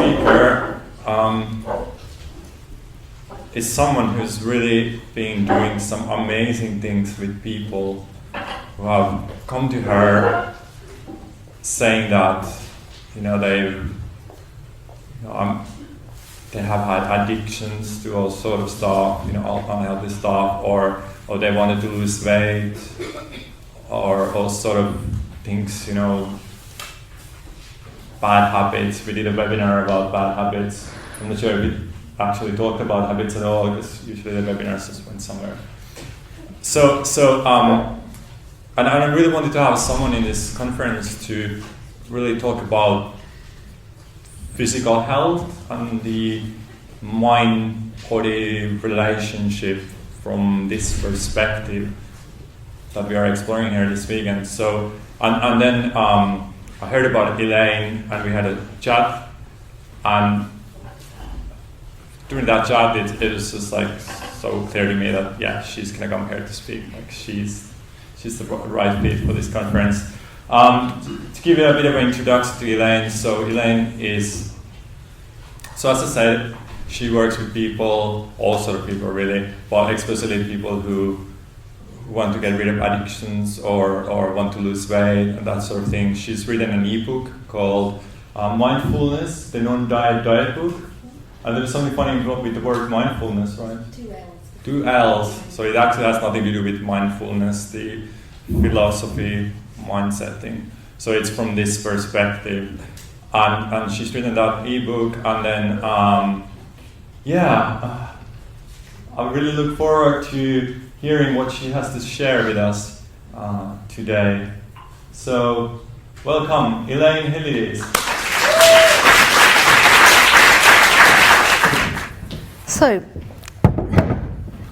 speaker is someone who's really been doing some amazing things with people who have come to her saying that, they have had addictions to all sort of stuff, unhealthy stuff, or they wanted to lose weight, or all sort of things, bad habits. We did a webinar about bad habits. I'm not sure if we actually talked about habits at all, because usually the webinars just went somewhere. And I really wanted to have someone in this conference to really talk about physical health and the mind-body relationship from this perspective that we are exploring here this weekend. So, and then I heard about Elaine, and we had a chat, and during that chat, it was just like so clear to me that she's gonna come here to speak. Like she's the right fit for this conference. To give you a bit of an introduction to Elaine, so Elaine is, so as I said, she works with people, all sort of people really, but especially people who want to get rid of addictions or want to lose weight and that sort of thing. She's written an ebook called Mindfulness, the Non-Diet Diet Book. And there's something funny with the word mindfulness, right? 2 L's. 2 L's. So it actually has nothing to do with mindfulness, the philosophy, mindset thing. So it's from this perspective. And she's written that ebook, and then, I really look forward to hearing what she has to share with us today. So, welcome, Elaine Hilides. So,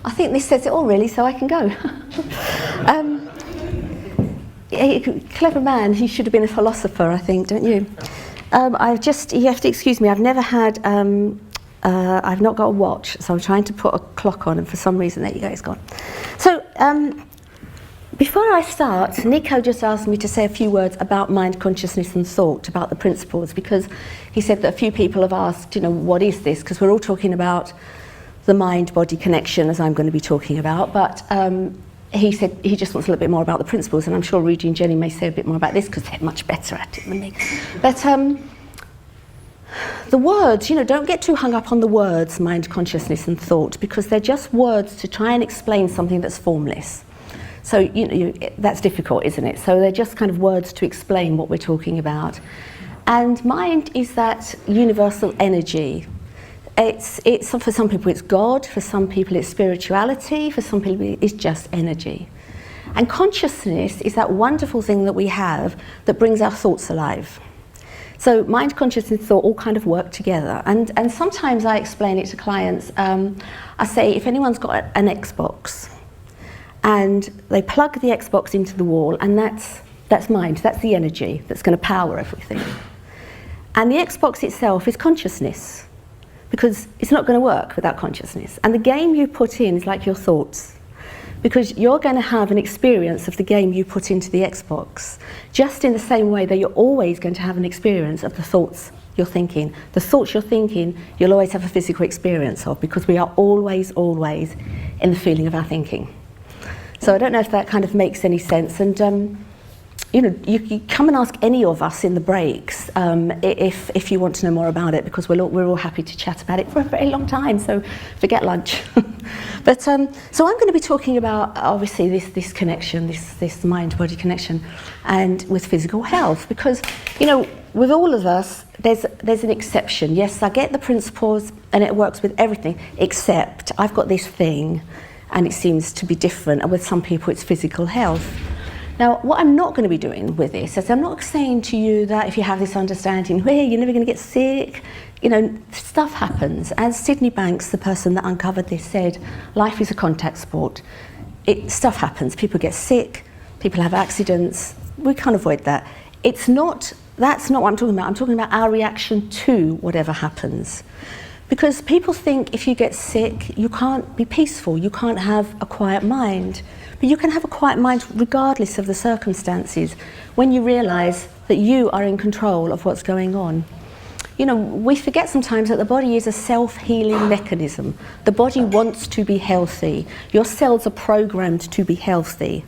I think this says it all really, so I can go. A clever man, he should have been a philosopher, I think, don't you? You have to excuse me, I've never had, I've not got a watch, so I'm trying to put a clock on, and for some reason, there you go, it's gone. So, before I start, Nico just asked me to say a few words about mind, consciousness and thought, about the principles, because he said that a few people have asked, what is this? Because we're all talking about the mind-body connection, as I'm going to be talking about, but he said he just wants a little bit more about the principles, and I'm sure Rudy and Jenny may say a bit more about this, because they're much better at it than me. But the words, don't get too hung up on the words, mind, consciousness and thought, because they're just words to try and explain something that's formless. So, that's difficult, isn't it? So they're just kind of words to explain what we're talking about. And mind is that universal energy. It's for some people it's God, for some people it's spirituality, for some people it's just energy. And consciousness is that wonderful thing that we have that brings our thoughts alive. So mind, consciousness, thought all kind of work together. And sometimes I explain it to clients. I say, if anyone's got an Xbox, and they plug the Xbox into the wall, and that's mind, that's the energy that's going to power everything. And the Xbox itself is consciousness, because it's not going to work without consciousness. And the game you put in is like your thoughts, because you're going to have an experience of the game you put into the Xbox, just in the same way that you're always going to have an experience of the thoughts you're thinking. The thoughts you're thinking, you'll always have a physical experience of, because we are always in the feeling of our thinking. So I don't know if that kind of makes any sense. And you come and ask any of us in the breaks if you want to know more about it, because we're all happy to chat about it for a very long time. So forget lunch. But so I'm going to be talking about obviously this connection, this mind-body connection, and with physical health, because with all of us there's an exception. Yes, I get the principles and it works with everything, except I've got this thing. And it seems to be different, and with some people it's physical health. Now, what I'm not going to be doing with this is I'm not saying to you that if you have this understanding, hey, you're never going to get sick. Stuff happens. As Sydney Banks, the person that uncovered this, said, life is a contact sport. Stuff happens. People get sick, people have accidents. We can't avoid that. That's not what I'm talking about. I'm talking about our reaction to whatever happens. Because people think if you get sick, you can't be peaceful, you can't have a quiet mind. But you can have a quiet mind regardless of the circumstances, when you realise that you are in control of what's going on. You know, we forget sometimes that the body is a self-healing mechanism. The body wants to be healthy. Your cells are programmed to be healthy.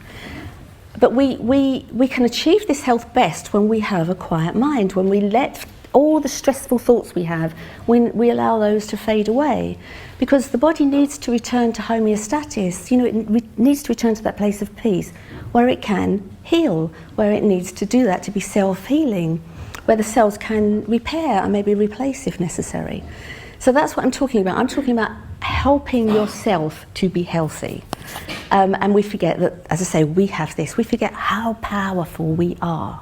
But we can achieve this health best when we have a quiet mind, when we let all the stressful thoughts we have, when we allow those to fade away. Because the body needs to return to homeostasis. You know, it needs to return to that place of peace where it can heal, where it needs to do that to be self-healing, where the cells can repair and maybe replace if necessary. So that's what I'm talking about. I'm talking about helping yourself to be healthy. And we forget that, as I say, we have this. We forget how powerful we are.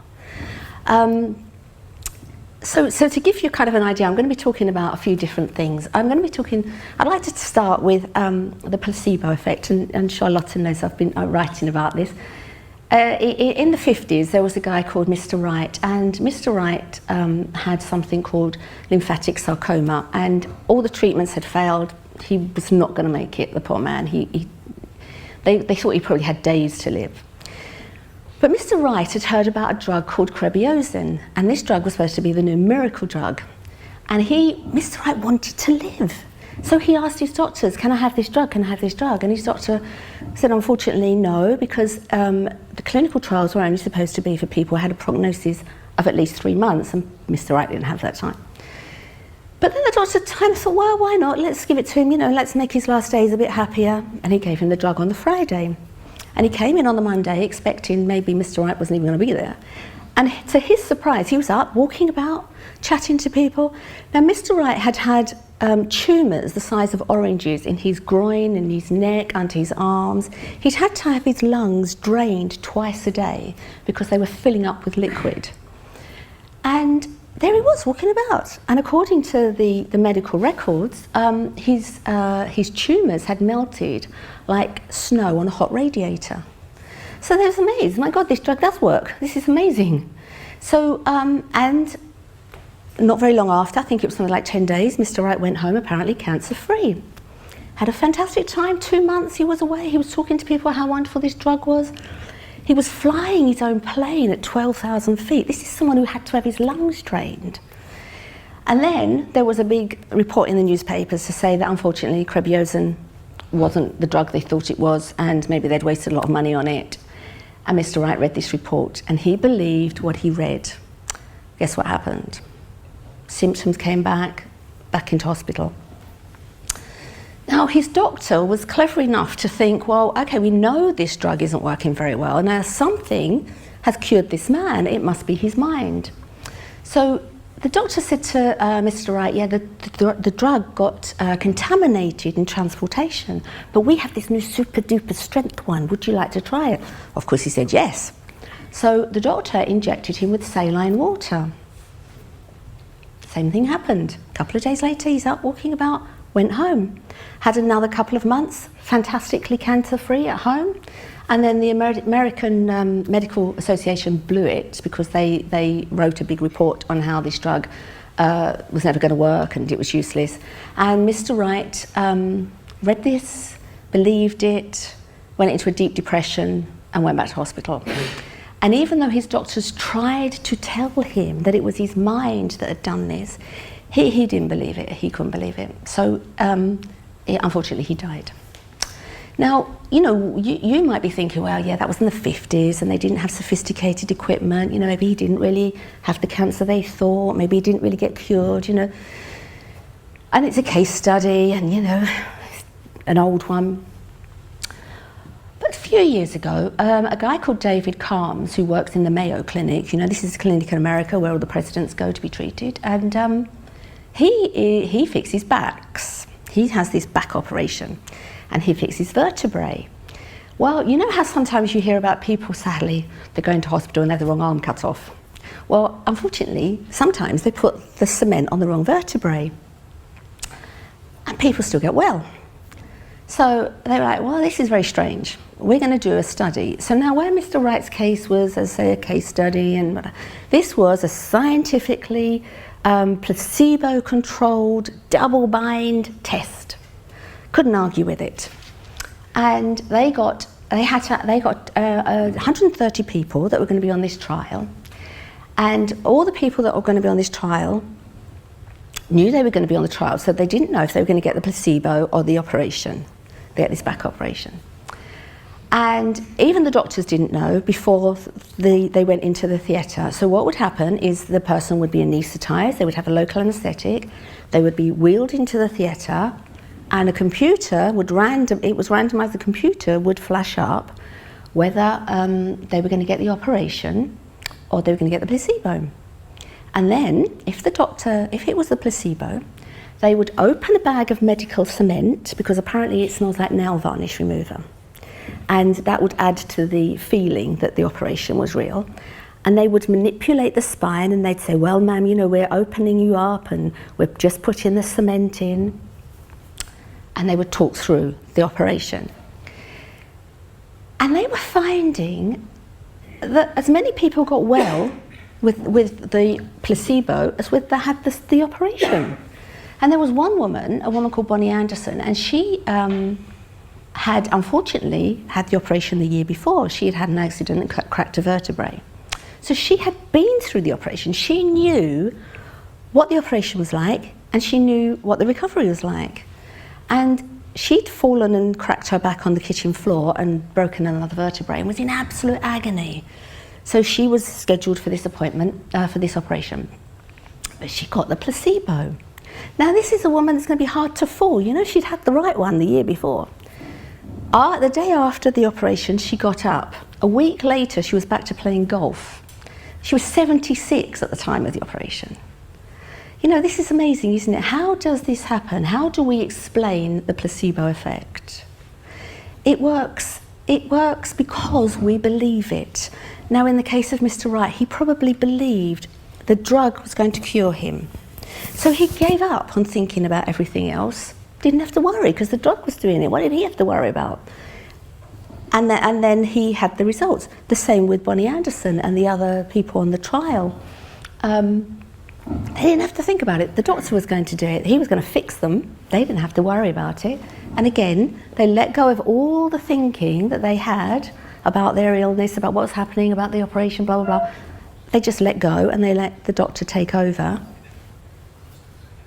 So to give you kind of an idea, I'm going to be talking about a few different things. I'd like to start with the placebo effect, and Charlotte knows I've been writing about this. In the 50s, there was a guy called Mr. Wright, and Mr. Wright had something called lymphatic sarcoma, and all the treatments had failed. He was not going to make it, the poor man. They thought he probably had days to live. But Mr. Wright had heard about a drug called crebiozin, and this drug was supposed to be the new miracle drug. And Mr. Wright wanted to live. So he asked his doctors, can I have this drug, can I have this drug? And his doctor said, unfortunately, no, because the clinical trials were only supposed to be for people who had a prognosis of at least 3 months, and Mr. Wright didn't have that time. But then the doctor kind of thought, well, why not? Let's give it to him, you know, let's make his last days a bit happier. And he gave him the drug on the Friday. And he came in on the Monday expecting maybe Mr. Wright wasn't even going to be there. And to his surprise, he was up, walking about, chatting to people. Now, Mr. Wright had tumours the size of oranges in his groin, in his neck, under his arms. He'd had to have his lungs drained twice a day because they were filling up with liquid. And there he was, walking about. And according to the medical records, his tumours had melted like snow on a hot radiator. So they was amazed. My God, this drug does work. This is amazing. So, and not very long after, I think it was something like 10 days, Mr. Wright went home, apparently cancer-free. Had a fantastic time, 2 months he was away. He was talking to people how wonderful this drug was. He was flying his own plane at 12,000 feet. This is someone who had to have his lungs drained. And then there was a big report in the newspapers to say that unfortunately crebiozin wasn't the drug they thought it was, and maybe they'd wasted a lot of money on it. And Mr. Wright read this report, and he believed what he read. Guess what happened? Symptoms came back into hospital. Now, his doctor was clever enough to think, well, okay, we know this drug isn't working very well. Now, something has cured this man. It must be his mind. So the doctor said to Mr. Wright, yeah, the drug got contaminated in transportation, but we have this new super-duper strength one. Would you like to try it? Of course, he said yes. So the doctor injected him with saline water. Same thing happened. A couple of days later, he's up walking about, went home. Had another couple of months, fantastically cancer-free at home. And then the American Medical Association blew it because they wrote a big report on how this drug was never going to work and it was useless. And Mr. Wright read this, believed it, went into a deep depression and went back to hospital. And even though his doctors tried to tell him that it was his mind that had done this, he didn't believe it, he couldn't believe it. So unfortunately he died. Now, you know, you might be thinking, well, yeah, that was in the 50s and they didn't have sophisticated equipment, you know, maybe he didn't really have the cancer they thought, maybe he didn't really get cured, you know. And it's a case study and, you know, an old one. But a few years ago, a guy called David Calms, who works in the Mayo Clinic, you know, this is a clinic in America where all the presidents go to be treated, and he fixes backs. He has this back operation. And he fixes vertebrae. Well, you know how sometimes you hear about people, sadly, they go into hospital and they have the wrong arm cut off. Well, unfortunately, sometimes they put the cement on the wrong vertebrae. And people still get well. So they were like, well, this is very strange. We're going to do a study. So now where Mr. Wright's case was, as say, a case study, and this was a scientifically placebo-controlled, double-blind test. Couldn't argue with it, and they got 130 people that were going to be on this trial, and all the people that were going to be on this trial knew they were going to be on the trial, so they didn't know if they were going to get the placebo or the operation. They had this back operation. And even the doctors didn't know before they went into the theatre. So what would happen is the person would be anaesthetised, they would have a local anaesthetic, they would be wheeled into the theatre, and a computer would randomised, the computer would flash up whether they were going to get the operation or they were going to get the placebo. And then, if it was the placebo, they would open a bag of medical cement, because apparently it smells like nail varnish remover. And that would add to the feeling that the operation was real. And they would manipulate the spine and they'd say, well, ma'am, we're opening you up and we're just putting the cement in. And they would talk through the operation. And they were finding that as many people got well with the placebo as with had the operation. And there was one woman, a woman called Bonnie Anderson, and she had unfortunately had the operation the year before. She had an accident and cracked a vertebrae. So she had been through the operation. She knew what the operation was like and she knew what the recovery was like. And she'd fallen and cracked her back on the kitchen floor and broken another vertebrae and was in absolute agony. So she was scheduled for this for this operation. But she got the placebo. Now this is a woman that's going to be hard to fool. She'd had the right one the year before. The day after the operation, she got up. A week later, she was back to playing golf. She was 76 at the time of the operation. This is amazing, isn't it? How does this happen? How do we explain the placebo effect? It works because we believe it. Now, in the case of Mr. Wright, he probably believed the drug was going to cure him. So he gave up on thinking about everything else. Didn't have to worry because the drug was doing it. What did he have to worry about? And then he had the results. The same with Bonnie Anderson and the other people on the trial. They didn't have to think about it. The doctor was going to do it. He was going to fix them. They didn't have to worry about it. And again, they let go of all the thinking that they had about their illness, about what was happening, about the operation, blah, blah, blah. They just let go and they let the doctor take over.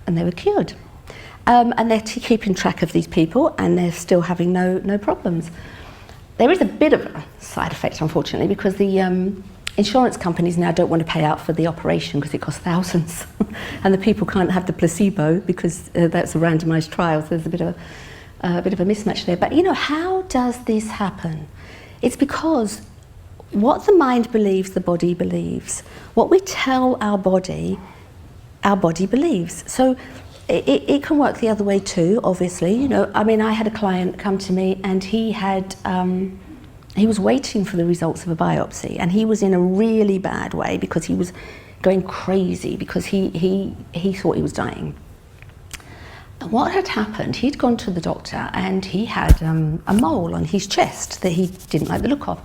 And they were cured. And they're keeping track of these people and they're still having no problems. There is a bit of a side effect, unfortunately, because the insurance companies now don't want to pay out for the operation because it costs thousands. And the people can't have the placebo because that's a randomised trial, so there's a bit of a mismatch there. But how does this happen? It's because what the mind believes, the body believes. What we tell our body believes. So it can work the other way too, obviously. I had a client come to me and he was waiting for the results of a biopsy and he was in a really bad way because he was going crazy because he thought he was dying. And what had happened, he'd gone to the doctor and he had a mole on his chest that he didn't like the look of.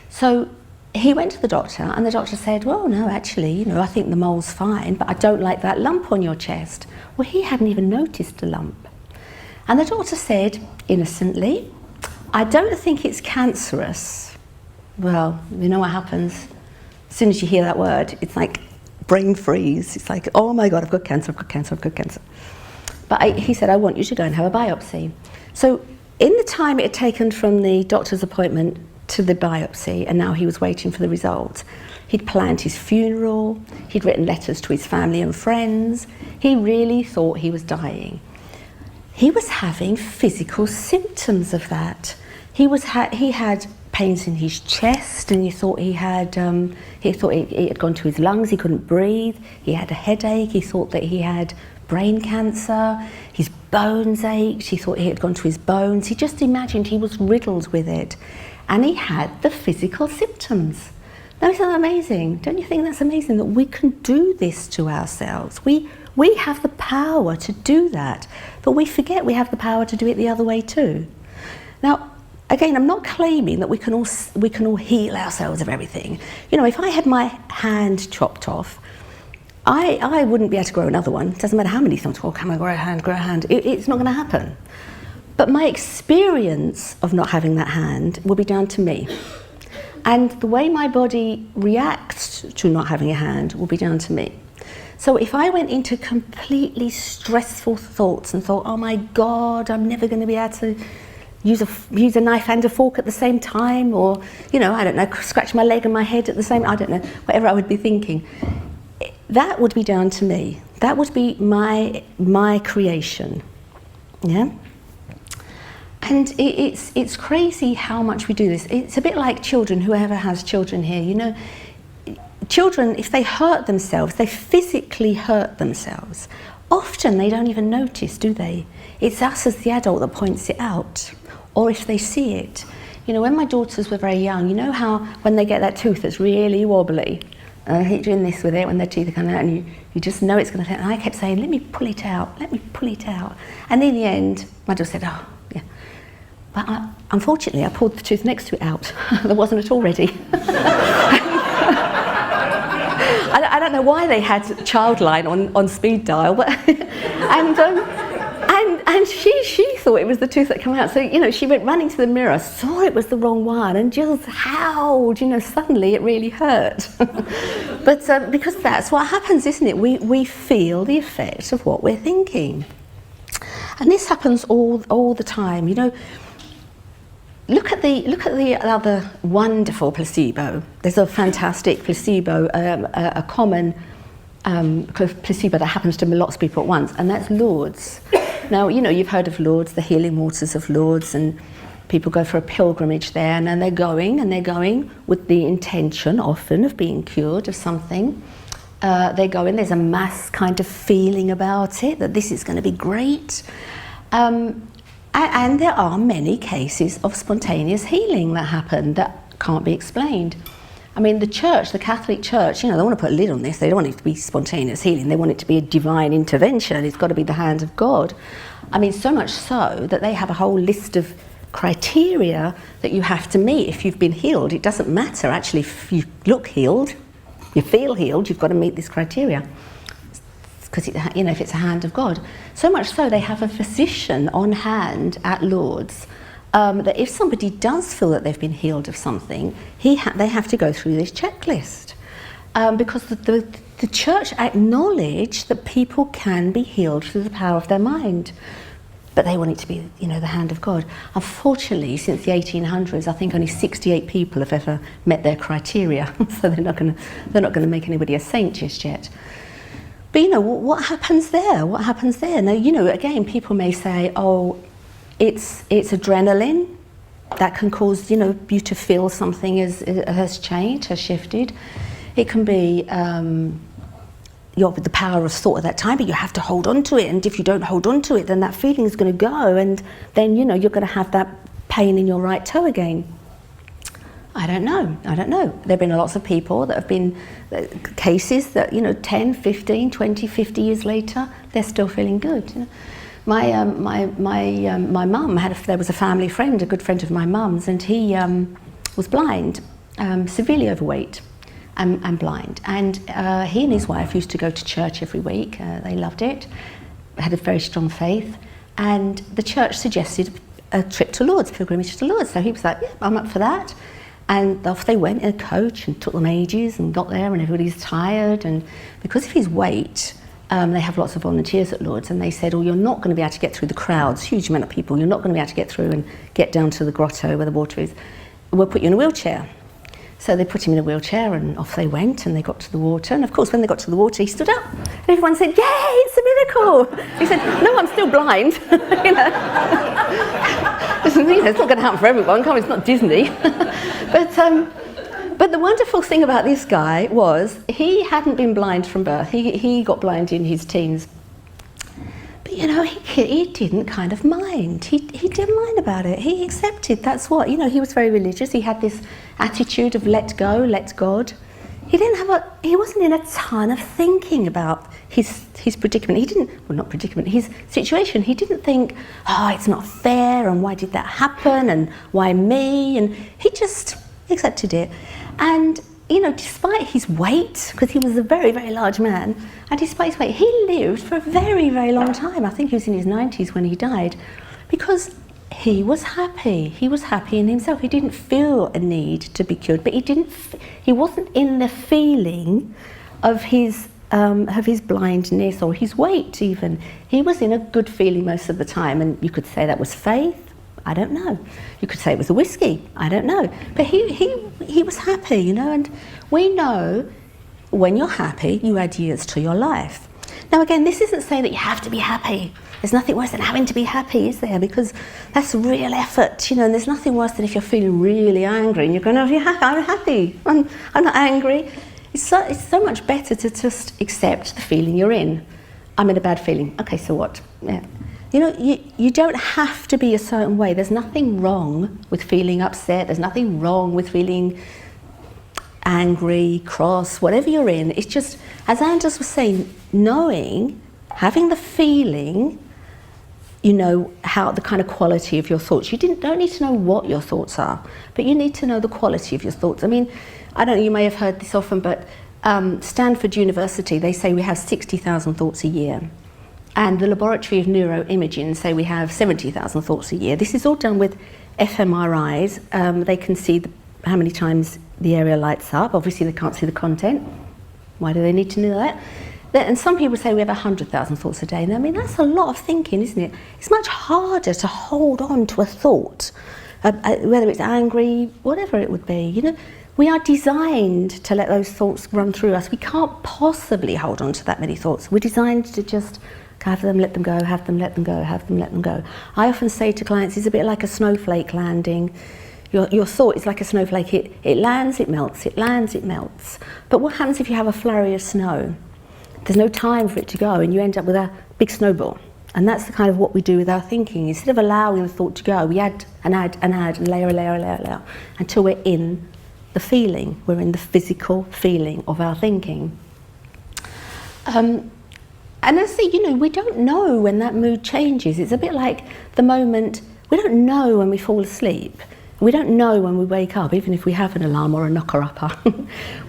So he went to the doctor and the doctor said, well, no, actually, I think the mole's fine, but I don't like that lump on your chest. Well, he hadn't even noticed the lump. And the doctor said, innocently, I don't think it's cancerous. Well, you know what happens? As soon as you hear that word, it's like brain freeze. It's like, oh my God, I've got cancer, I've got cancer, I've got cancer. But he said, I want you to go and have a biopsy. So in the time it had taken from the doctor's appointment to the biopsy, and now he was waiting for the results, he'd planned his funeral, he'd written letters to his family and friends. He really thought he was dying. He was having physical symptoms of that. He had pains in his chest, and he thought it had gone to his lungs. He couldn't breathe. He had a headache. He thought that he had brain cancer. His bones ached. He thought it had gone to his bones. He just imagined he was riddled with it, and he had the physical symptoms. Now, isn't that amazing? Don't you think that's amazing that we can do this to ourselves? We have the power to do that, but we forget we have the power to do it the other way too. Now, again, I'm not claiming that we can all heal ourselves of everything. If I had my hand chopped off, I wouldn't be able to grow another one. It doesn't matter how many times, can I grow a hand? It's not going to happen. But my experience of not having that hand will be down to me. And the way my body reacts to not having a hand will be down to me. So if I went into completely stressful thoughts and thought, oh my God, I'm never going to be able to use a knife and a fork at the same time, or, you know, I don't know, scratch my leg and my head at the same, I don't know, whatever I would be thinking, that would be down to me. That would be my creation. Yeah? And it's crazy how much we do this. It's a bit like children, whoever has children here, you know, children, if they hurt themselves, they physically hurt themselves. Often they don't even notice, do they? It's us as the adult that points it out, or if they see it. You know, when my daughters were very young, you know how when they get that tooth that's really wobbly, I hate doing this with it when their teeth are coming out, and you just know it's going to hurt. And I kept saying, let me pull it out, let me pull it out. And in the end, my daughter said, oh, yeah. But unfortunately, I pulled the tooth next to it out. There wasn't at all ready. I don't know why they had Childline on speed dial, but and she thought it was the tooth that came out. So, you know, she went running to the mirror, saw it was the wrong one, and just howled. You know, suddenly it really hurt. But because that's what happens, isn't it? We feel the effect of what we're thinking, and this happens all the time. You know. Look at the other wonderful placebo. There's a fantastic placebo, a common placebo that happens to lots of people at once, and that's Lourdes. Now, you know, you've heard of Lourdes, the healing waters of Lourdes, and people go for a pilgrimage there, and then they're going with the intention often of being cured of something. They go in, there's a mass kind of feeling about it, that this is going to be great. And there are many cases of spontaneous healing that happen that can't be explained. I mean, the church, the Catholic Church, you know, they want to put a lid on this. They don't want it to be spontaneous healing. They want it to be a divine intervention. It's got to be the hand of God. I mean, so much so that they have a whole list of criteria that you have to meet if you've been healed. It doesn't matter, actually, if you look healed, you feel healed, you've got to meet this criteria. Because, you know, if it's a hand of God. So much so, they have a physician on hand at Lourdes that if somebody does feel that they've been healed of something, they have to go through this checklist. Because the church acknowledge that people can be healed through the power of their mind. But they want it to be, you know, the hand of God. Unfortunately, since the 1800s, I think only 68 people have ever met their criteria. So they're not going to make anybody a saint just yet. But, you know, what happens there? What happens there? Now, you know, again, people may say, oh, it's adrenaline that can cause, you know, you to feel something has changed, has shifted. It can be the power of thought at that time, but you have to hold on to it. And if you don't hold on to it, then that feeling is going to go. And then, you know, you're going to have that pain in your right toe again. I don't know. There have been lots of people that have been cases that, you know, 10, 15, 20, 50 years later, they're still feeling good. You know? My mum there was a family friend, a good friend of my mum's, and he was blind, severely overweight and blind. And he and his wife used to go to church every week. They loved it, had a very strong faith, and the church suggested a trip to Lourdes, pilgrimage to Lourdes. So he was like, yeah, I'm up for that. And off they went in a coach, and took them ages, and got there and everybody's tired. And because of his weight, they have lots of volunteers at Lourdes, and they said, oh, you're not going to be able to get through the crowds, huge amount of people, you're not going to be able to get through and get down to the grotto where the water is. We'll put you in a wheelchair. So they put him in a wheelchair, and off they went, and they got to the water. And of course, when they got to the water, he stood up. And everyone said, yay, it's a miracle. He said, no, I'm still blind. You know? It's not going to happen for everyone, it's not Disney. But the wonderful thing about this guy was he hadn't been blind from birth. He got blind in his teens. But, you know, he didn't kind of mind. He didn't mind about it. He accepted, that's what, you know, he was very religious. He had this attitude of let go, let God. He wasn't in a ton of thinking about his predicament. His situation. He didn't think, oh, it's not fair, and why did that happen, and why me? And he just accepted it. And, you know, despite his weight, because he was a very, very large man, and despite his weight, he lived for a very, very long time. I think he was in his 90s when he died, because he was happy. He was happy in himself. He didn't feel a need to be cured, but he wasn't in the feeling of his of his blindness or his weight even. He was in a good feeling most of the time, and you could say that was faith. I don't know. You could say it was a whiskey. I don't know. But he was happy, you know, and we know when you're happy, you add years to your life. Now again, this isn't saying that you have to be happy. There's nothing worse than having to be happy, is there? Because that's real effort, you know, and there's nothing worse than if you're feeling really angry and you're going, I'm happy, I'm not angry. It's so much better to just accept the feeling you're in. I'm in a bad feeling. Okay, so what? Yeah. You know, you don't have to be a certain way. There's nothing wrong with feeling upset. There's nothing wrong with feeling angry, cross, whatever you're in. It's just, as Anders was saying, knowing, having the feeling, you know, how the kind of quality of your thoughts. You don't need to know what your thoughts are, but you need to know the quality of your thoughts. I mean, I don't know, you may have heard this often, but Stanford University, they say we have 60,000 thoughts a year. And the Laboratory of Neuroimaging say we have 70,000 thoughts a year. This is all done with fMRIs. They can see how many times the area lights up. Obviously, they can't see the content. Why do they need to know that? And some people say we have 100,000 thoughts a day. And I mean, that's a lot of thinking, isn't it? It's much harder to hold on to a thought, whether it's angry, whatever it would be. You know, we are designed to let those thoughts run through us. We can't possibly hold on to that many thoughts. We're designed to just have them, let them go, have them, let them go, have them, let them go. I often say to clients, it's a bit like a snowflake landing. Your thought is like a snowflake. It lands, it melts, it lands, it melts. But what happens if you have a flurry of snow? There's no time for it to go, and you end up with a big snowball. And that's the kind of what we do with our thinking. Instead of allowing the thought to go, we add and add and add and layer until we're in the feeling. We're in the physical feeling of our thinking. And I say, you know, we don't know when that mood changes. It's a bit like the moment, we don't know when we fall asleep. We don't know when we wake up, even if we have an alarm or a knocker-upper.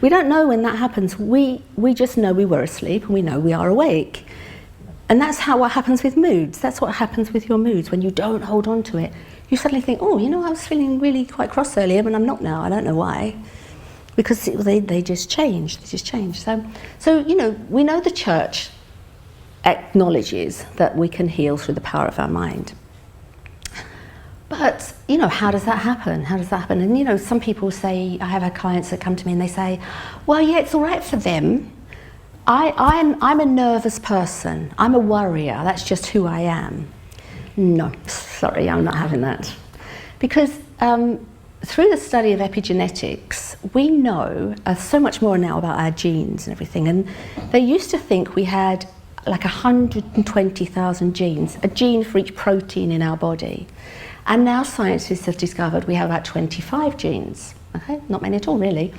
We don't know when that happens. We just know we were asleep and we know we are awake. And that's what happens with moods. That's what happens with your moods. When you don't hold on to it, you suddenly think, oh, you know, I was feeling really quite cross earlier, but I'm not now. I don't know why. Because they just change. They just change. So, you know, we know the church acknowledges that we can heal through the power of our mind. But, you know, how does that happen? How does that happen? And, you know, some people say, I have had clients that come to me and they say, well, yeah, it's all right for them. I'm a nervous person. I'm a worrier. That's just who I am. No, sorry, I'm not having that. Because through the study of epigenetics, we know so much more now about our genes and everything. And they used to think we had like 120,000 genes, a gene for each protein in our body. And now scientists have discovered we have about 25 genes. Okay, not many at all, really.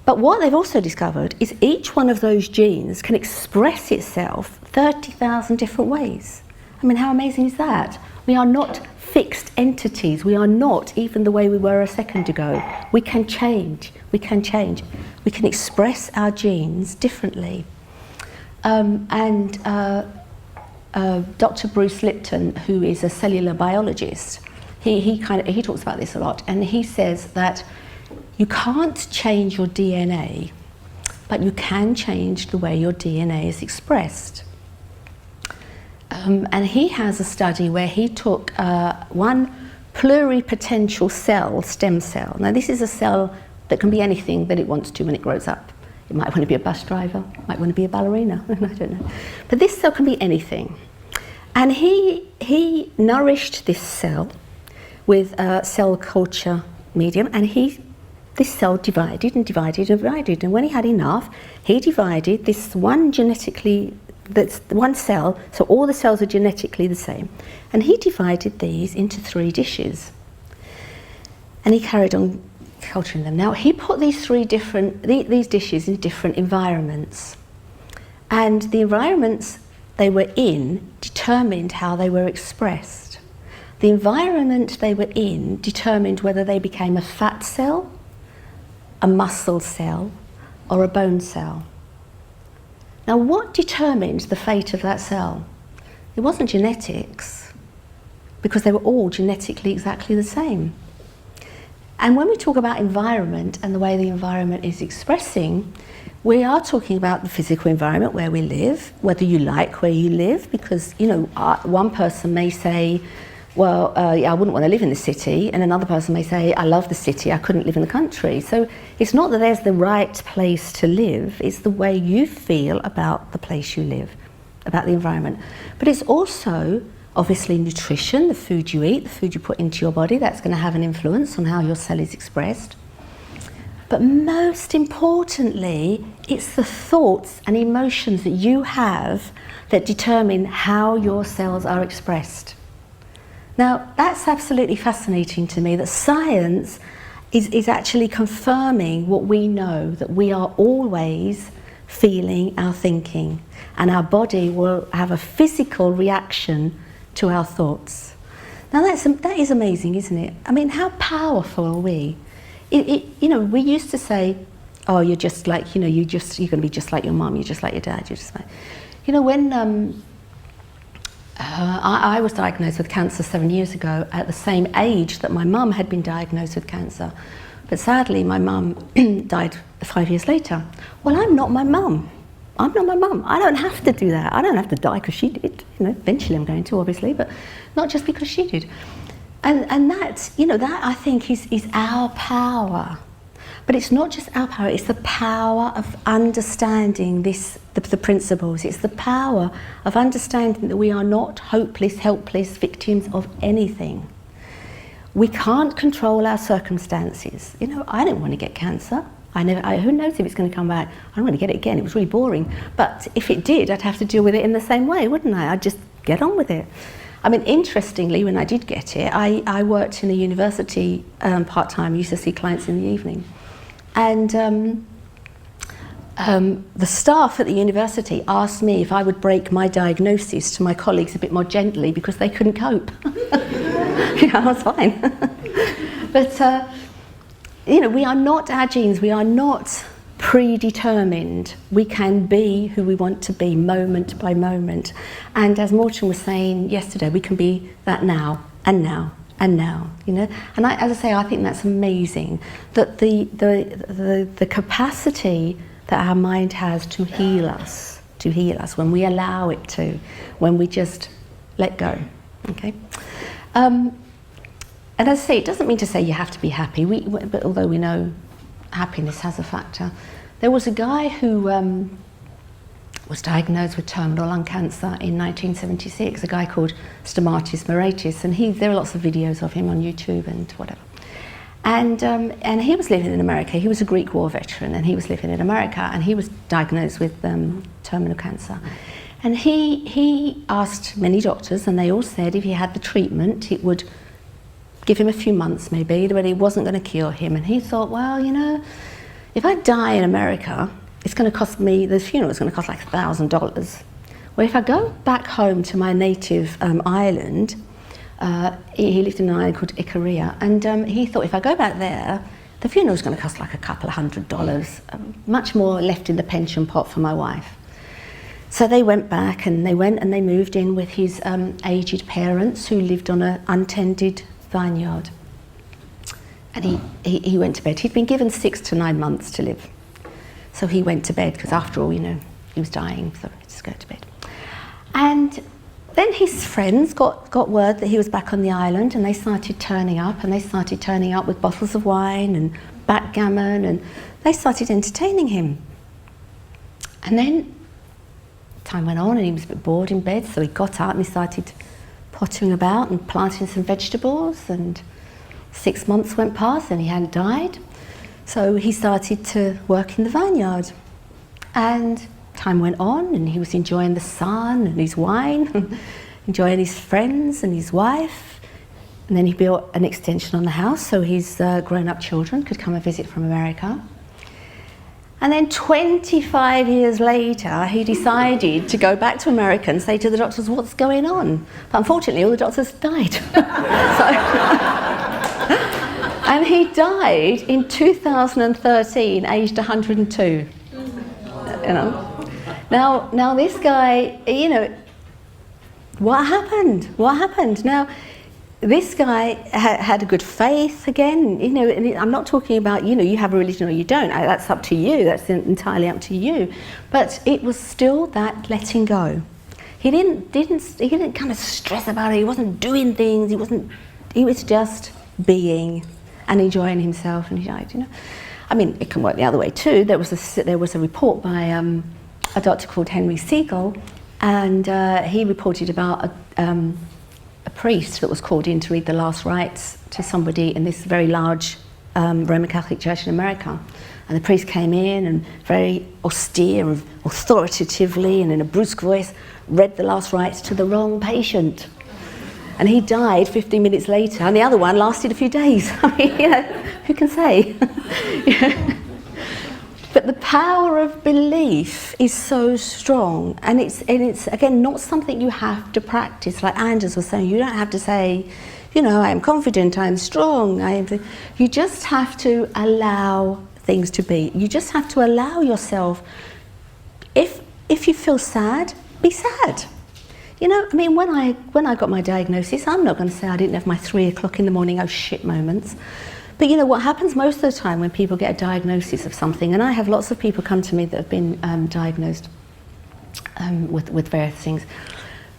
But what they've also discovered is each one of those genes can express itself 30,000 different ways. I mean, how amazing is that? We are not fixed entities. We are not even the way we were a second ago. We can change. We can change. We can express our genes differently. Dr. Bruce Lipton, who is a cellular biologist, he talks about this a lot, and he says that you can't change your DNA, but you can change the way your DNA is expressed. And he has a study where he took one pluripotential cell, stem cell. Now this is a cell that can be anything that it wants to when it grows up. It might want to be a bus driver, might want to be a ballerina, I don't know. But this cell can be anything. And he nourished this cell with a cell culture medium, and this cell divided and divided and divided. And when he had enough, he divided this one that's one cell, so all the cells are genetically the same. And he divided these into 3 dishes. And he carried on culturing them. Now he put these these dishes in different environments, and the environments they were in determined how they were expressed. The environment they were in determined whether they became a fat cell, a muscle cell, or a bone cell. Now what determined the fate of that cell? It wasn't genetics, because they were all genetically exactly the same. And when we talk about environment and the way the environment is expressing, we are talking about the physical environment where we live, whether you like where you live, because, you know, one person may say, well, yeah, I wouldn't want to live in the city, and another person may say, I love the city, I couldn't live in the country. So it's not that there's the right place to live, it's the way you feel about the place you live, about the environment. But it's also, obviously, nutrition, the food you eat, the food you put into your body, that's going to have an influence on how your cell is expressed. But most importantly, it's the thoughts and emotions that you have that determine how your cells are expressed. Now, that's absolutely fascinating to me, that science is actually confirming what we know, that we are always feeling our thinking, and our body will have a physical reaction to our thoughts. Now, that is amazing, isn't it? I mean, how powerful are we? You know, we used to say, oh, you're just like, you know, you're going to be just like your mum, you're just like your dad, you're just like... You know, when I was diagnosed with cancer 7 years ago, at the same age that my mum had been diagnosed with cancer. But sadly, my mum died 5 years later. Well, I'm not my mum. I'm not my mum. I don't have to do that. I don't have to die because she did. You know, eventually I'm going to, obviously, but not just because she did. And that's, you know, that I think is our power. But it's not just our power, it's the power of understanding the principles. It's the power of understanding that we are not hopeless, helpless victims of anything. We can't control our circumstances. You know, I didn't want to get cancer. Who knows if it's going to come back? I don't want to get it again, it was really boring. But if it did, I'd have to deal with it in the same way, wouldn't I? I'd just get on with it. I mean, interestingly, when I did get it, I worked in a university part-time, used to see clients in the evening. And the staff at the university asked me if I would break my diagnosis to my colleagues a bit more gently because they couldn't cope. Yeah, I was fine. But, you know, we are not our genes, we are not predetermined. We can be who we want to be moment by moment. And as Morten was saying yesterday, we can be that now and now. And now, you know, and as I say, I think that's amazing, that the capacity that our mind has to heal us when we allow it to, when we just let go, okay? And as I say, it doesn't mean to say you have to be happy, but although we know happiness has a factor. There was a guy who was diagnosed with terminal lung cancer in 1976, a guy called Stamatis Moretis, and there are lots of videos of him on YouTube and whatever. And he was living in America. He was a Greek war veteran, and he was living in America, and he was diagnosed with terminal cancer. And he asked many doctors, and they all said if he had the treatment, it would give him a few months maybe, but it wasn't going to cure him. And he thought, well, you know, if I die in America, it's going to cost me, the funeral is going to cost like $1,000. Well, if I go back home to my native island, he lived in an island called Ikaria, and he thought if I go back there, the funeral is going to cost like a couple of $100, much more left in the pension pot for my wife. So they went back and they moved in with his aged parents who lived on an untended vineyard. And he went to bed. He'd been given 6 to 9 months to live. So he went to bed, because after all, you know, he was dying, so he just go to bed. And then his friends got word that he was back on the island, and they started turning up with bottles of wine and backgammon, and they started entertaining him. And then time went on, and he was a bit bored in bed, so he got up and he started pottering about and planting some vegetables, and 6 months went past and he hadn't died. So he started to work in the vineyard, and time went on, and he was enjoying the sun and his wine, enjoying his friends and his wife. And then he built an extension on the house so his grown-up children could come and visit from America. And then 25 years later, he decided to go back to America and say to the doctors, what's going on? But unfortunately, all the doctors died. And he died in 2013, aged 102. You know. Now this guy, you know, what happened? Now, this guy had a good faith again, you know, and I'm not talking about, you know, you have a religion or you don't. That's up to you. That's entirely up to you. But it was still that letting go. He didn't kind of stress about it. He wasn't doing things. He was just being and enjoying himself. And he died, you know. I mean, it can work the other way too. There was a report by a doctor called Henry Siegel, and he reported about a priest that was called in to read the last rites to somebody in this very large Roman Catholic church in America. And the priest came in and very austere and authoritatively and in a brusque voice read the last rites to the wrong patient. And he died 15 minutes later, and the other one lasted a few days. I mean, you know, who can say? But the power of belief is so strong, and it's again not something you have to practice. Like Anders was saying, you don't have to say, you know, I am confident, I am strong. You just have to allow things to be. You just have to allow yourself. If you feel sad, be sad. You know, I mean, when I got my diagnosis, I'm not going to say I didn't have my 3 o'clock in the morning, oh shit moments. But you know, what happens most of the time when people get a diagnosis of something, and I have lots of people come to me that have been diagnosed with various things,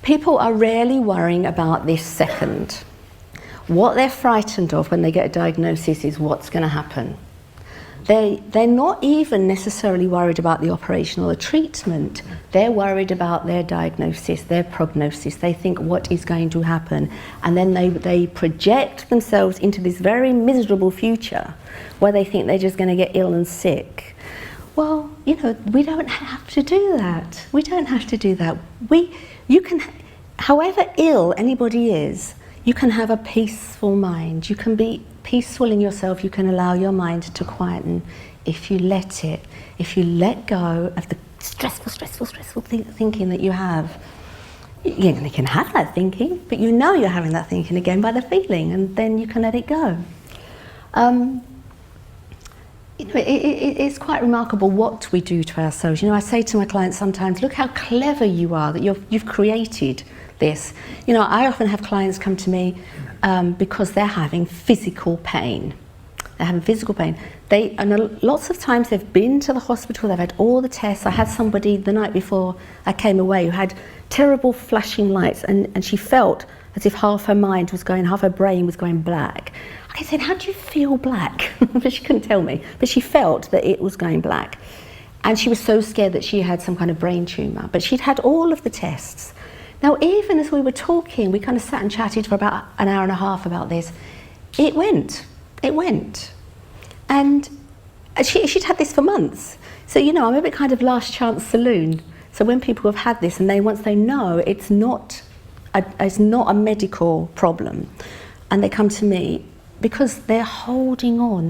people are rarely worrying about this second. What they're frightened of when they get a diagnosis is what's going to happen. They're not even necessarily worried about the operation or the treatment. They're worried about their diagnosis, their prognosis. They think what is going to happen, and then they project themselves into this very miserable future where they think they're just going to get ill and sick. Well, you know, we don't have to do that. We don't have to do that. You can, however ill anybody is, you can have a peaceful mind. You can be peaceful in yourself. You can allow your mind to quieten if you let it. If you let go of the stressful thinking that you have. You can have that thinking, but you know you're having that thinking again by the feeling, and then you can let it go. You know, it's quite remarkable what we do to ourselves. You know, I say to my clients sometimes, look how clever you are, that you've created this. You know, I often have clients come to me because they're having physical pain. They're having physical pain. Lots of times they've been to the hospital, they've had all the tests. I had somebody the night before I came away who had terrible flashing lights, and she felt as if half her mind was going, half her brain was going black. I said, how do you feel black? But she couldn't tell me. But she felt that it was going black. And she was so scared that she had some kind of brain tumour. But she'd had all of the tests. Now, even as we were talking, we kind of sat and chatted for about an hour and a half about this. It went. And she'd had this for months. So, you know, I'm a bit kind of last chance saloon. So when people have had this, and once they know it's not a medical problem, and they come to me, because they're holding on,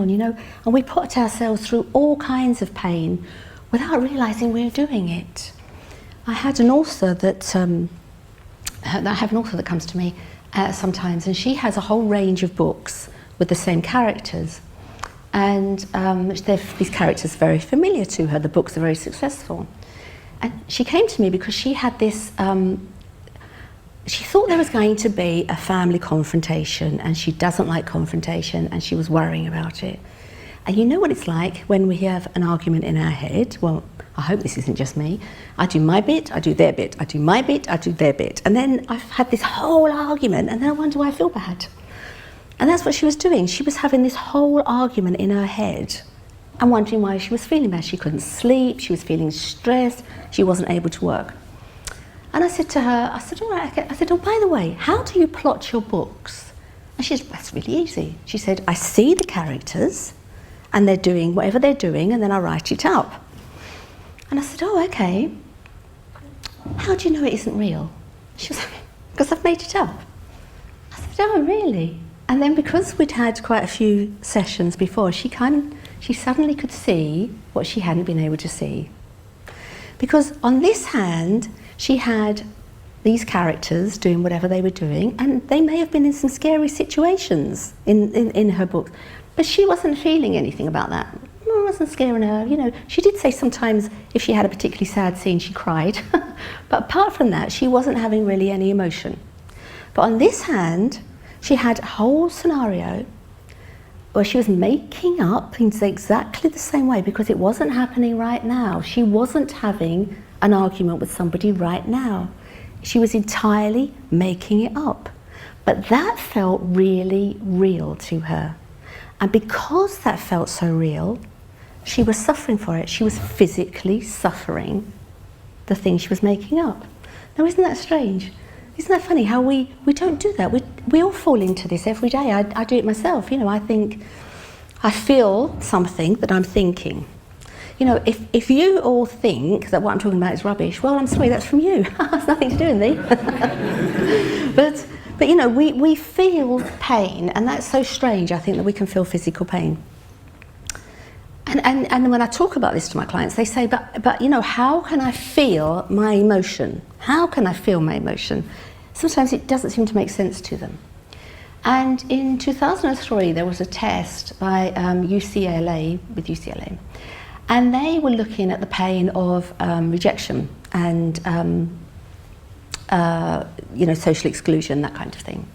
you know, and we put ourselves through all kinds of pain without realising we're doing it. I had an author that comes to me sometimes, and she has a whole range of books with the same characters, and these characters are very familiar to her. The books are very successful, and she came to me because she had this. She thought there was going to be a family confrontation, and she doesn't like confrontation, and she was worrying about it. And you know what it's like when we have an argument in our head? Well, I hope this isn't just me. I do my bit, I do their bit, I do my bit, I do their bit. And then I've had this whole argument, and then I wonder why I feel bad. And that's what she was doing. She was having this whole argument in her head and wondering why she was feeling bad. She couldn't sleep, she was feeling stressed, she wasn't able to work. And I said to her, all right, okay. I said, oh, by the way, how do you plot your books? And she said, that's really easy. She said, I see the characters, and they're doing whatever they're doing, and then I write it up. And I said, oh, okay. How do you know it isn't real? She was like, because I've made it up. I said, oh, really? And then because we'd had quite a few sessions before, she suddenly could see what she hadn't been able to see. Because on this hand, she had these characters doing whatever they were doing, and they may have been in some scary situations in her book, but she wasn't feeling anything about that. It wasn't scaring her. You know, she did say sometimes if she had a particularly sad scene, she cried, but apart from that, she wasn't having really any emotion. But on this hand, she had a whole scenario where she was making up things exactly the same way because it wasn't happening right now. She wasn't having an argument with somebody right now. She was entirely making it up. But that felt really real to her. And because that felt so real, she was suffering for it. She was physically suffering the thing she was making up. Now, isn't that strange? Isn't that funny how we don't do that? We all fall into this every day. I do it myself. You know, I think, I feel something that I'm thinking. You know, if you all think that what I'm talking about is rubbish, well, I'm sorry, that's from you. It has nothing to do with me. But you know, we feel pain, and that's so strange, I think, that we can feel physical pain. And when I talk about this to my clients, they say, but you know, how can I feel my emotion? How can I feel my emotion? Sometimes it doesn't seem to make sense to them. And in 2003, there was a test by UCLA, and they were looking at the pain of rejection and you know, social exclusion, that kind of thing.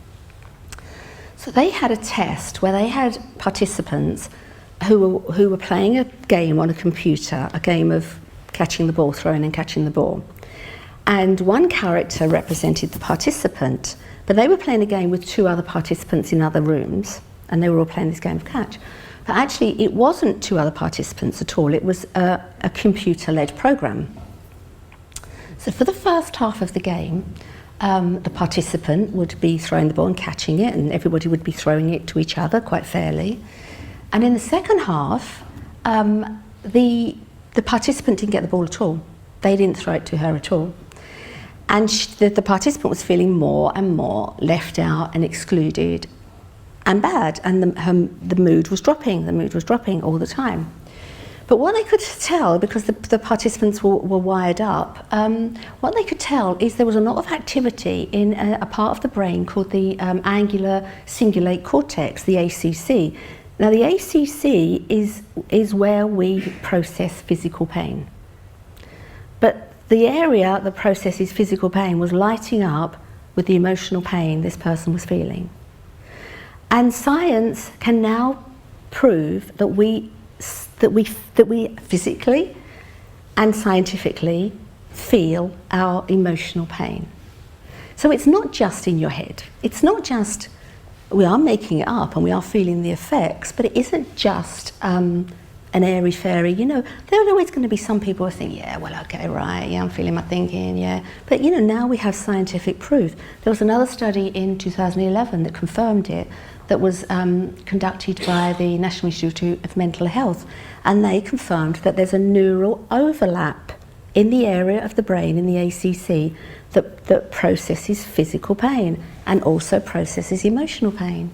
So they had a test where they had participants who were playing a game on a computer, a game of catching the ball, throwing and catching the ball. And one character represented the participant, but they were playing a game with two other participants in other rooms, and they were all playing this game of catch. But actually, it wasn't two other participants at all, it was a computer-led program. So for the first half of the game, the participant would be throwing the ball and catching it, and everybody would be throwing it to each other quite fairly. And in the second half, the participant didn't get the ball at all. They didn't throw it to her at all. And the participant was feeling more and more left out and excluded and bad, and the mood was dropping all the time. But what they could tell, because the participants were wired up, what they could tell is there was a lot of activity in a part of the brain called the angular cingulate cortex, the ACC. Now the ACC is where we process physical pain. But the area that processes physical pain was lighting up with the emotional pain this person was feeling. And science can now prove that we physically and scientifically feel our emotional pain. So it's not just in your head. It's not just we are making it up and we are feeling the effects, but it isn't just an airy-fairy. You know, there are always going to be some people who think, yeah, well, okay, right, yeah, I'm feeling my thinking, yeah. But, you know, now we have scientific proof. There was another study in 2011 that confirmed it, that was conducted by the National Institute of Mental Health, and they confirmed that there's a neural overlap in the area of the brain, in the ACC, that processes physical pain and also processes emotional pain.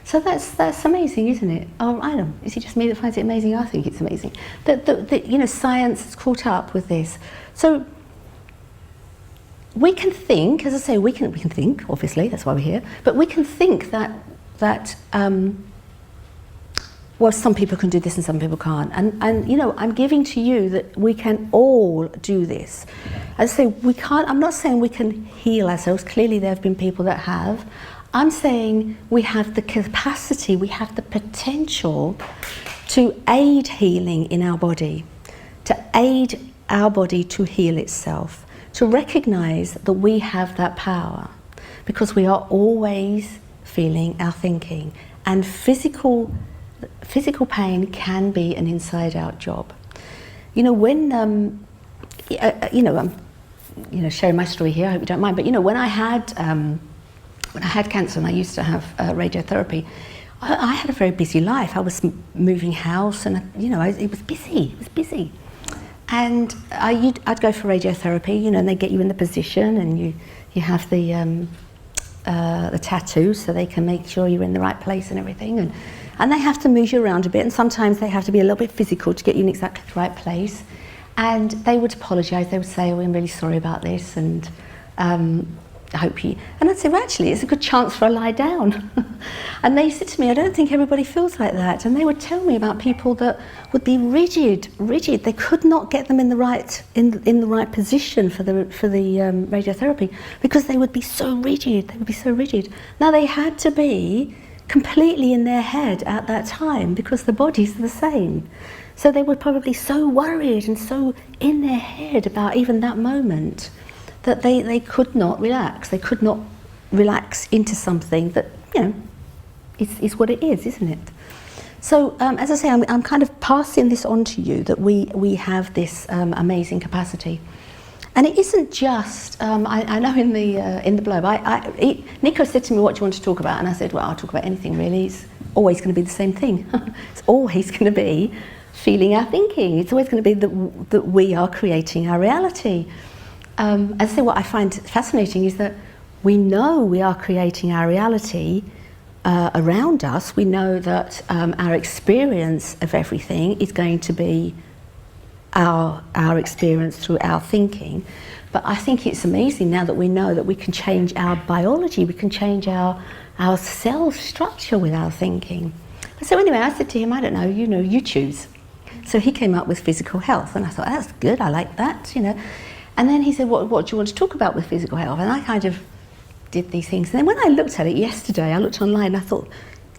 So that's amazing, isn't it? Oh, I don't know, is it just me that finds it amazing? I think it's amazing. That you know, science has caught up with this. So we can think, as I say, we can think, obviously, that's why we're here, but we can think that well, some people can do this and some people can't. And you know, I'm giving to you that we can all do this. As I say, we can't, I'm not saying we can heal ourselves. Clearly there have been people that have. I'm saying we have the capacity, we have the potential to aid healing in our body, to aid our body to heal itself, to recognize that we have that power, because we are always feeling our thinking, and physical pain can be an inside-out job. You know, when you know, I'm sharing my story here. I hope you don't mind. But you know, when I had cancer and I used to have radiotherapy, I had a very busy life. I was moving house, and you know, it was busy. It was busy, and I'd go for radiotherapy. You know, and they get you in the position, and you have the tattoo, so they can make sure you're in the right place and everything, and they have to move you around a bit, and sometimes they have to be a little bit physical to get you in exactly the right place. And they would apologise. They would say, "Oh, I'm really sorry about this," and I hope you... And I'd say, well, actually, it's a good chance for a lie down. And they said to me, I don't think everybody feels like that. And they would tell me about people that would be rigid. They could not get them in the right position for the radiotherapy because they would be so rigid. Now, they had to be completely in their head at that time because the bodies are the same. So they were probably so worried and so in their head about even that moment that they could not relax. They could not relax into something that, is what it is, isn't it? So, as I say, I'm kind of passing this on to you, that we have this amazing capacity. And it isn't just, I know in the blurb, Nico said to me, what do you want to talk about? And I said, well, I'll talk about anything really. It's always going to be the same thing. It's always going to be feeling our thinking. It's always going to be that we are creating our reality. As I say, what I find fascinating is that we know we are creating our reality around us. We know that our experience of everything is going to be our experience through our thinking. But I think it's amazing now that we know that we can change our biology, we can change our cell structure with our thinking. So anyway, I said to him, I don't know, you choose. So he came up with physical health, and I thought, that's good, I like that, And then he said, what do you want to talk about with physical health? And I kind of did these things. And then when I looked at it yesterday, I looked online and I thought,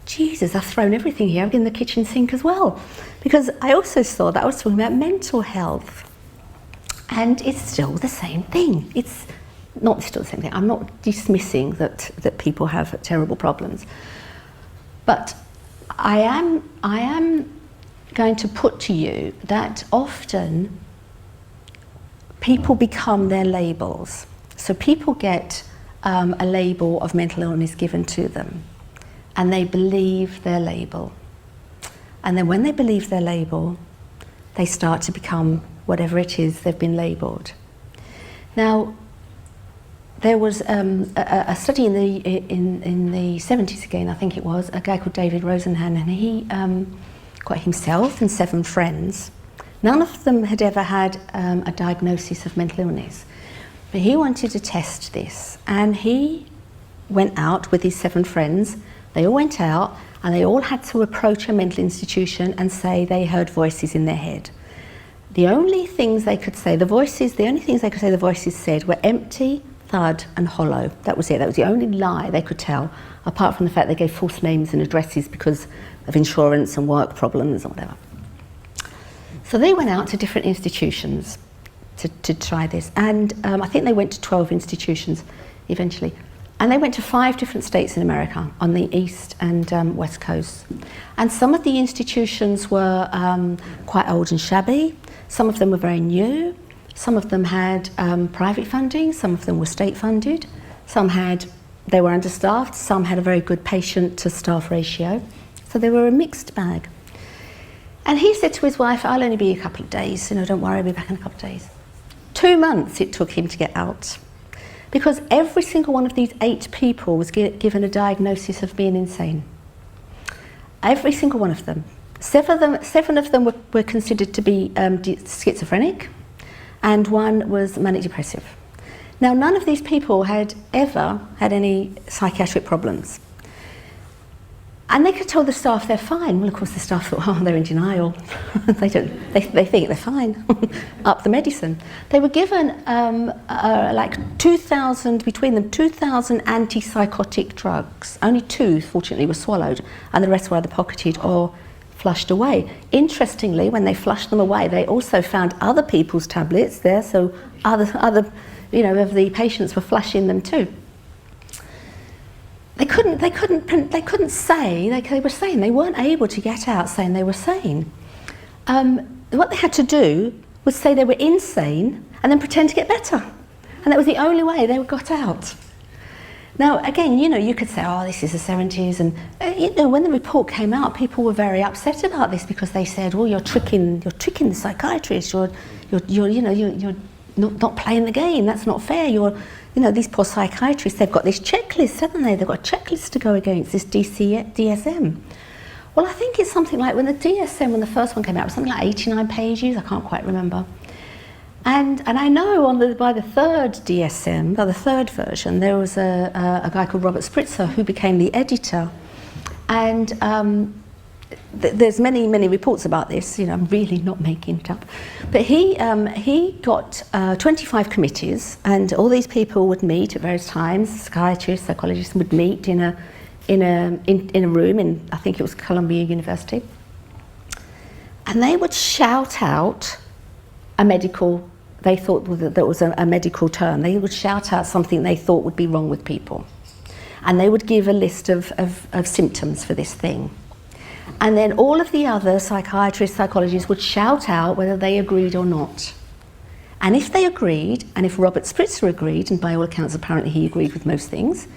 Jesus, I've thrown everything here. I've given the kitchen sink as well. Because I also saw that I was talking about mental health. And it's still the same thing. It's not still the same thing. I'm not dismissing that people have terrible problems. But I am going to put to you that often people become their labels. So people get a label of mental illness given to them, and they believe their label. And then when they believe their label, they start to become whatever it is they've been labelled. Now, there was a study in the 70s again, I think it was, a guy called David Rosenhan, and he got himself and 7 friends. None of them had ever had a diagnosis of mental illness, but he wanted to test this, and he went out with his 7 friends. They all went out, and they all had to approach a mental institution and say they heard voices in their head. The only things they could say, the only things they could say the voices said were empty, thud, and hollow. That was it. That was the only lie they could tell, apart from the fact they gave false names and addresses because of insurance and work problems or whatever. So they went out to different institutions to try this, and I think they went to 12 institutions eventually. And they went to 5 different states in America, on the east and west coast. And some of the institutions were quite old and shabby. Some of them were very new. Some of them had private funding. Some of them were state funded. They were understaffed. Some had a very good patient to staff ratio. So they were a mixed bag. And he said to his wife, I'll only be a couple of days, don't worry, I'll be back in a couple of days. 2 months it took him to get out. Because every single one of these 8 people was given a diagnosis of being insane. Every single one of them. 7 of them were considered to be schizophrenic, and 1 was manic depressive. Now, none of these people had ever had any psychiatric problems. And they could tell the staff they're fine. Well, of course, the staff thought, they're in denial. They think they're fine. Up the medicine. They were given between them 2,000 antipsychotic drugs. Only 2, fortunately, were swallowed, and the rest were either pocketed or flushed away. Interestingly, when they flushed them away, they also found other people's tablets there, so other of the patients were flushing them too. They couldn't say, they were sane. They weren't able to get out saying they were sane. What they had to do was say they were insane and then pretend to get better. And that was the only way they got out. Now, again, you could say, this is the 70s. And, when the report came out, people were very upset about this because they said, you're tricking the psychiatrist. You're not playing the game. That's not fair. These poor psychiatrists, they've got this checklist, haven't they? They've got a checklist to go against, this DSM. Well, I think it's something like when the DSM, when the first one came out, it was something like 89 pages, I can't quite remember. And I know by the third DSM, by the third version, there was a guy called Robert Spritzer who became the editor. And there's many reports about this. I'm really not making it up. But he got 25 committees, and all these people would meet at various times. Psychiatrists, psychologists would meet in a room in, I think it was Columbia University, and they would shout out a medical. They thought that was a medical term. They would shout out something they thought would be wrong with people, and they would give a list of symptoms for this thing. And then all of the other psychiatrists, psychologists would shout out whether they agreed or not. And if they agreed, and if Robert Spritzer agreed, and by all accounts apparently he agreed with most things,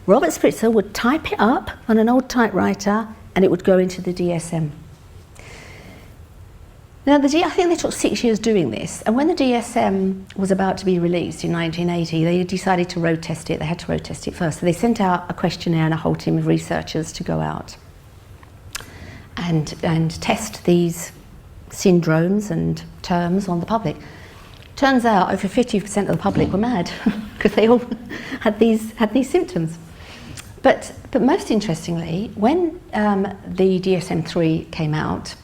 Robert Spritzer would type it up on an old typewriter and it would go into the DSM. Now, I think they took 6 years doing this, and when the DSM was about to be released in 1980, they decided to road test it. They had to road test it first. So they sent out a questionnaire and a whole team of researchers to go out and test these syndromes and terms on the public. Turns out over 50% of the public were mad because they all had these symptoms. But most interestingly, when the DSM-3 came out,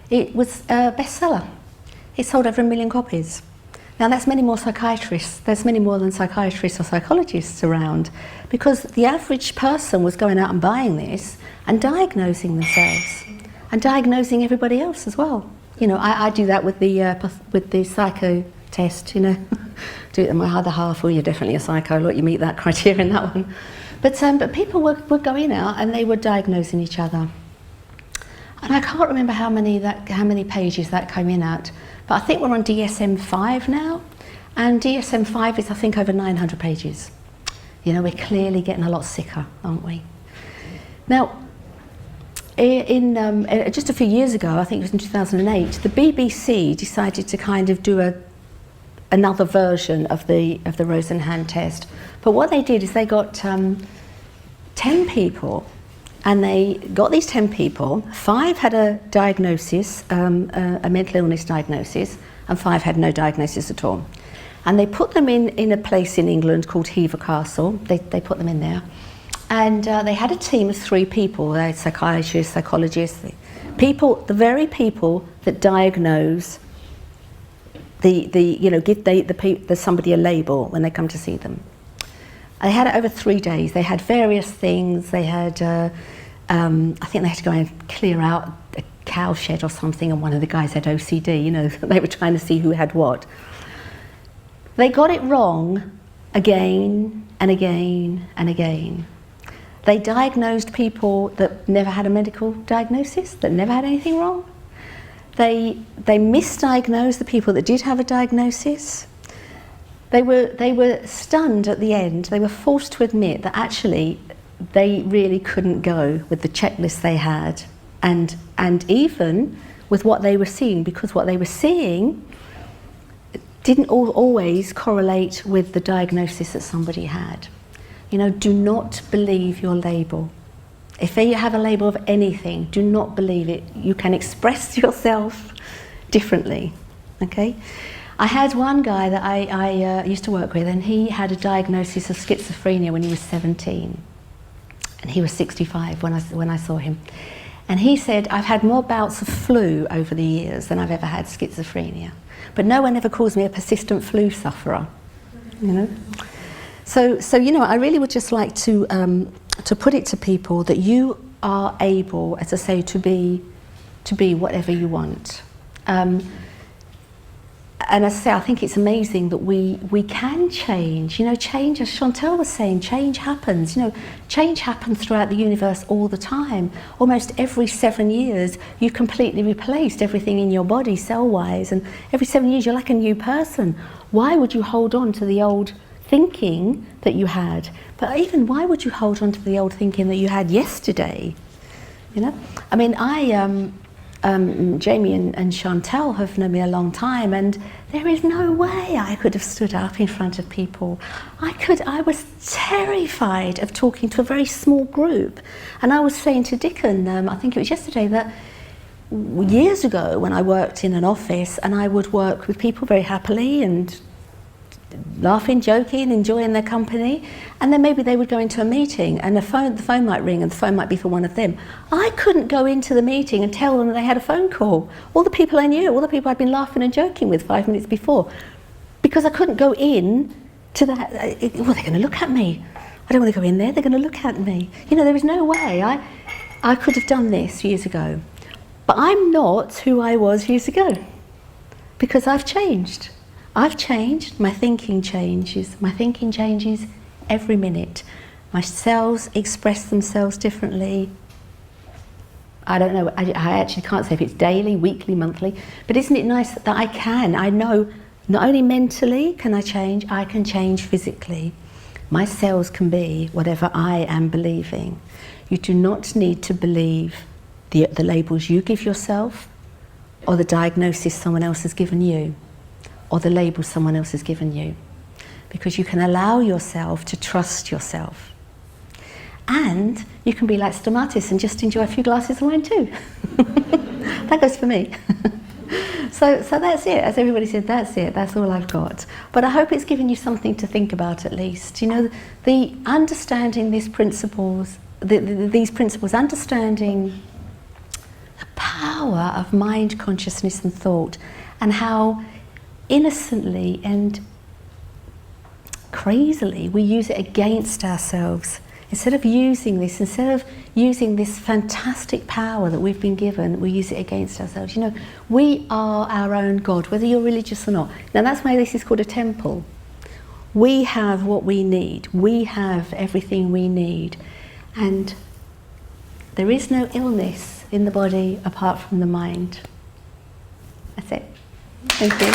it was a bestseller. It sold over 1 million copies. Now that's many more psychiatrists, there's many more than psychiatrists or psychologists around, because the average person was going out and buying this and diagnosing themselves and diagnosing everybody else as well. I do that with the psycho test, do it in my other half, well, you're definitely a psycho, look, you meet that criteria in that one. But people were going out and they were diagnosing each other. And I can't remember how many pages that came in at, but I think we're on DSM-5 now, and DSM-5 is, I think, over 900 pages. We're clearly getting a lot sicker, aren't we? Now, in just a few years ago, I think it was in 2008, the BBC decided to kind of do another version of the Rosenhan test. But what they did is they got 10 people, and they got these 10 people. 5 had a diagnosis, a mental illness diagnosis, and 5 had no diagnosis at all. And they put them in a place in England called Hever Castle. They put them in there. And they had a team of 3 people, they had psychiatrists, psychologists, the very people that diagnose give somebody a label when they come to see them. They had it over 3 days. They had various things. They had, I think they had to go and clear out a cow shed or something, and one of the guys had OCD, they were trying to see who had what. They got it wrong again and again and again. They diagnosed people that never had a medical diagnosis, that never had anything wrong. They misdiagnosed the people that did have a diagnosis. They were stunned at the end. They were forced to admit that actually they really couldn't go with the checklist they had, and even with what they were seeing, because what they were seeing didn't always correlate with the diagnosis that somebody had. Do not believe your label. If you have a label of anything, do not believe it. You can express yourself differently, okay? I had one guy that I used to work with, and he had a diagnosis of schizophrenia when he was 17. And he was 65 when I saw him. And he said, I've had more bouts of flu over the years than I've ever had schizophrenia. But no one ever calls me a persistent flu sufferer, So I really would just like to put it to people that you are able, as I say, to be whatever you want. And as I say, I think it's amazing that we can change. Change, as Chantal was saying, change happens. Change happens throughout the universe all the time. Almost every 7 years, you completely replaced everything in your body cell-wise, and every 7 years you're like a new person. Why would you hold on to the old thinking that you had? But even why would you hold on to the old thinking that you had yesterday? I mean, Jamie and Chantal have known me a long time, and there is no way I could have stood up in front of people. I was terrified of talking to a very small group, and I was saying to Dickon, I think it was yesterday, that years ago when I worked in an office, and I would work with people very happily and laughing, joking, enjoying their company, and then maybe they would go into a meeting and the phone might ring and the phone might be for one of them. I couldn't go into the meeting and tell them that they had a phone call. All the people I knew, all the people I'd been laughing and joking with 5 minutes before, because I couldn't go in to that. Well, they're going to look at me. I don't want to go in there, they're going to look at me. You know, there is no way I could have done this years ago. But I'm not who I was years ago, because I've changed. I've changed, my thinking changes. My thinking changes every minute. My cells express themselves differently. I don't know, I actually can't say if it's daily, weekly, monthly, but isn't it nice that I know not only mentally can I can change physically. My cells can be whatever I am believing. You do not need to believe the labels you give yourself, or the diagnosis someone else has given you, or the label someone else has given you, because you can allow yourself to trust yourself. And you can be like Stomatis and just enjoy a few glasses of wine too. That goes for me. So that's it. As everybody said, that's it. That's all I've got. But I hope it's given you something to think about at least. You know, the understanding these principles, understanding the power of mind, consciousness and thought, and how innocently and crazily we use it against ourselves. Instead of using this fantastic power that we've been given, we use it against ourselves. You know, we are our own God, whether you're religious or not. Now that's why this is called a temple. We have what we need. We have everything we need. And there is no illness in the body apart from the mind. That's it. Thank you.